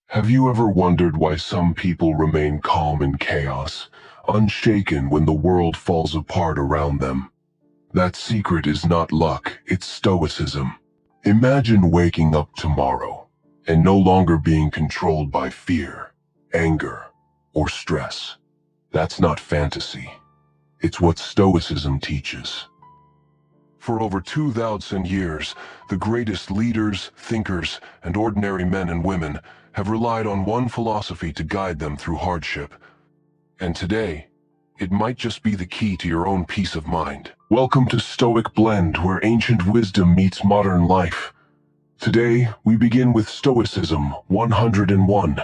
Have you ever wondered why some people remain calm in chaos, unshaken when the world falls apart around them? That secret is not luck, it's stoicism. Imagine waking up tomorrow and no longer being controlled by fear, anger, or stress. That's not fantasy. It's what stoicism teaches. For over 2,000 years, the greatest leaders, thinkers, and ordinary men and women have relied on one philosophy to guide them through hardship. And today, it might just be the key to your own peace of mind. Welcome to Stoic Blend, where ancient wisdom meets modern life. Today, we begin with Stoicism 101,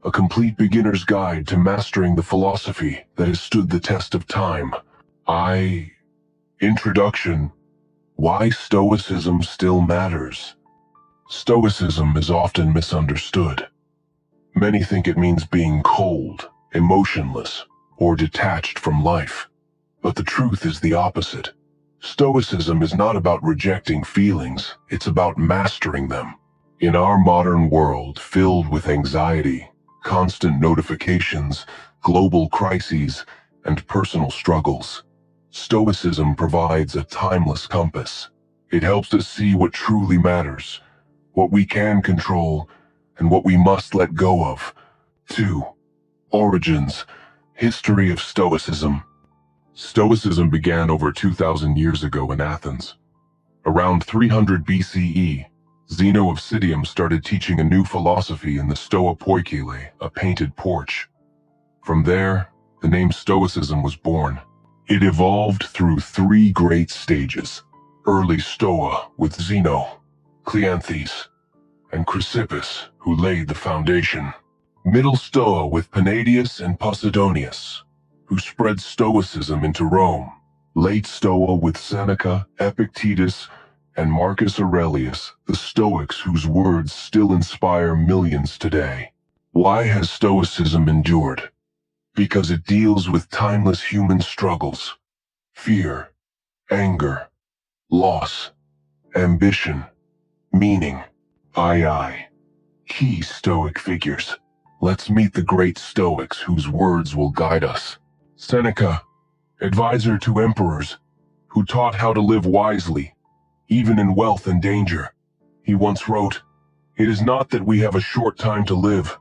a complete beginner's guide to mastering the philosophy that has stood the test of time. Introduction. Why Stoicism still matters. Stoicism is often misunderstood. Many think it means being cold, emotionless, or detached from life. But the truth is the opposite. Stoicism is not about rejecting feelings, it's about mastering them. In our modern world filled with anxiety, constant notifications, global crises, and personal struggles, Stoicism provides a timeless compass. It helps us see what truly matters, what we can control, and what we must let go of. 2. Origins. History of Stoicism. Stoicism began over 2,000 years ago in Athens. Around 300 BCE, Zeno of Citium started teaching a new philosophy in the Stoa Poikile, a painted porch. From there, the name Stoicism was born. It evolved through three great stages: early Stoa with Zeno, Cleanthes, and Chrysippus, who laid the foundation. Middle Stoa with Palladius and Posidonius, who spread Stoicism into Rome. Late Stoa with Seneca, Epictetus, and Marcus Aurelius, the Stoics whose words still inspire millions today. Why has Stoicism endured? Because it deals with timeless human struggles: fear, anger, loss, ambition, meaning. Key Stoic figures. Let's meet the great Stoics whose words will guide us. Seneca, advisor to emperors, who taught how to live wisely, even in wealth and danger. He once wrote, "It is not that we have a short time to live,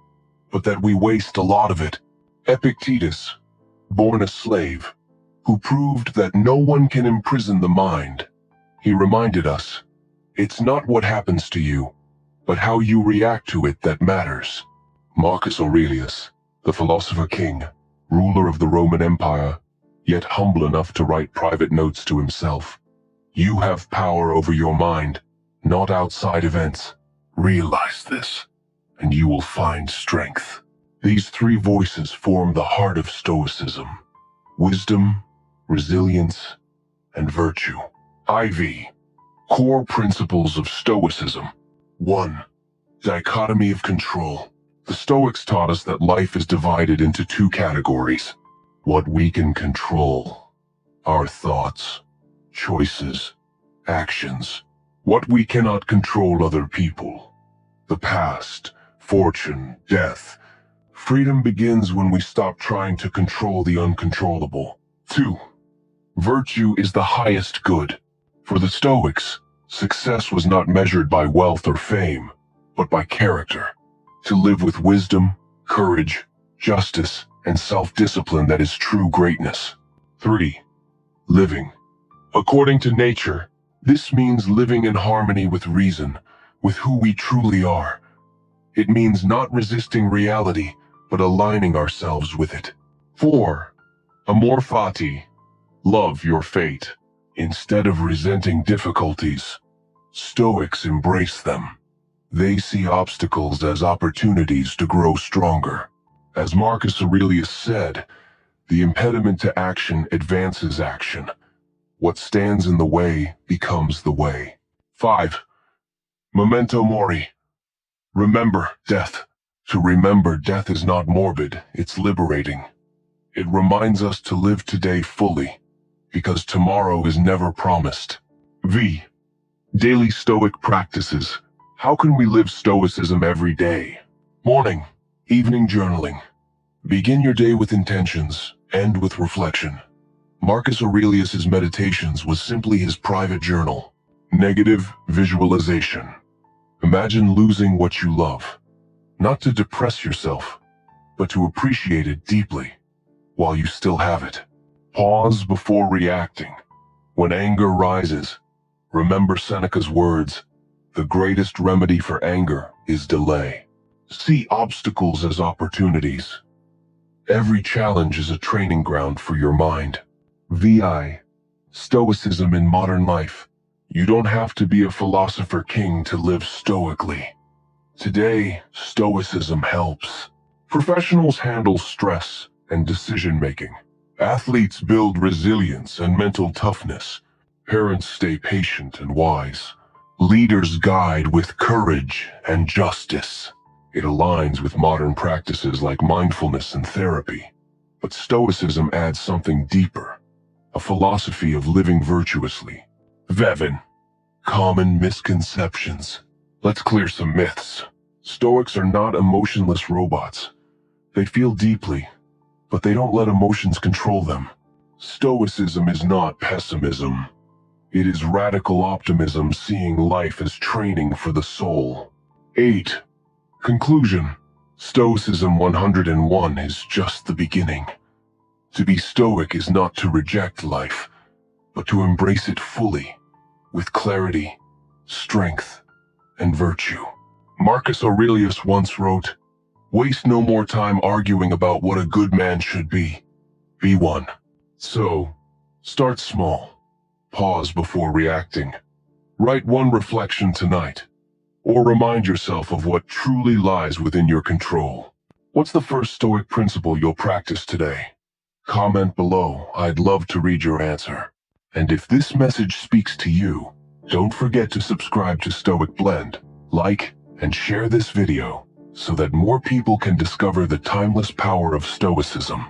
but that we waste a lot of it." Epictetus, born a slave, who proved that no one can imprison the mind. He reminded us, it's not what happens to you, but how you react to it that matters. Marcus Aurelius, the philosopher king, ruler of the Roman Empire, yet humble enough to write private notes to himself. You have power over your mind, not outside events. Realize this, and you will find strength. These three voices form the heart of Stoicism: wisdom, resilience, and virtue. Core principles of Stoicism. 1. Dichotomy of control. The Stoics taught us that life is divided into two categories: what we can control, our thoughts, choices, actions; what we cannot control, other people, the past, fortune, death. Freedom begins when we stop trying to control the uncontrollable. 2. Virtue is the highest good. For the Stoics, success was not measured by wealth or fame, but by character. To live with wisdom, courage, justice, and self-discipline, that is true greatness. 3. Living according to nature. This means living in harmony with reason, with who we truly are. It means not resisting reality, but aligning ourselves with it. 4. Amor fati. Love your fate. Instead of resenting difficulties, Stoics embrace them. They see obstacles as opportunities to grow stronger. As Marcus Aurelius said, the impediment to action advances action. What stands in the way becomes the way. 5. Memento mori. Remember death. To remember death is not morbid, it's liberating. It reminds us to live today fully, because tomorrow is never promised. Daily Stoic practices. How can we live Stoicism every day? Morning, evening journaling. Begin your day with intentions, end with reflection. Marcus Aurelius's Meditations was simply his private journal. Negative visualization. Imagine losing what you love. Not to depress yourself, but to appreciate it deeply while you still have it. Pause before reacting. When anger rises, remember Seneca's words, "The greatest remedy for anger is delay." See obstacles as opportunities. Every challenge is a training ground for your mind. VI. Stoicism in modern life. You don't have to be a philosopher king to live stoically. Today, Stoicism helps. Professionals handle stress and decision-making. Athletes build resilience and mental toughness. Parents stay patient and wise. Leaders guide with courage and justice. It aligns with modern practices like mindfulness and therapy. But Stoicism adds something deeper, a philosophy of living virtuously. Vevin. Common misconceptions. Let's clear some myths. Stoics are not emotionless robots. They feel deeply, but they don't let emotions control them. Stoicism is not pessimism. It is radical optimism, seeing life as training for the soul. 8. Conclusion. Stoicism 101 is just the beginning. To be stoic is not to reject life, but to embrace it fully, with clarity, strength, and virtue. Marcus Aurelius once wrote, "Waste no more time arguing about what a good man should be. Be one." So, start small. Pause before reacting. Write one reflection tonight, or remind yourself of what truly lies within your control. What's the first Stoic principle you'll practice today? Comment below. I'd love to read your answer. And if this message speaks to you, don't forget to subscribe to Stoic Blend, like, and share this video so that more people can discover the timeless power of Stoicism.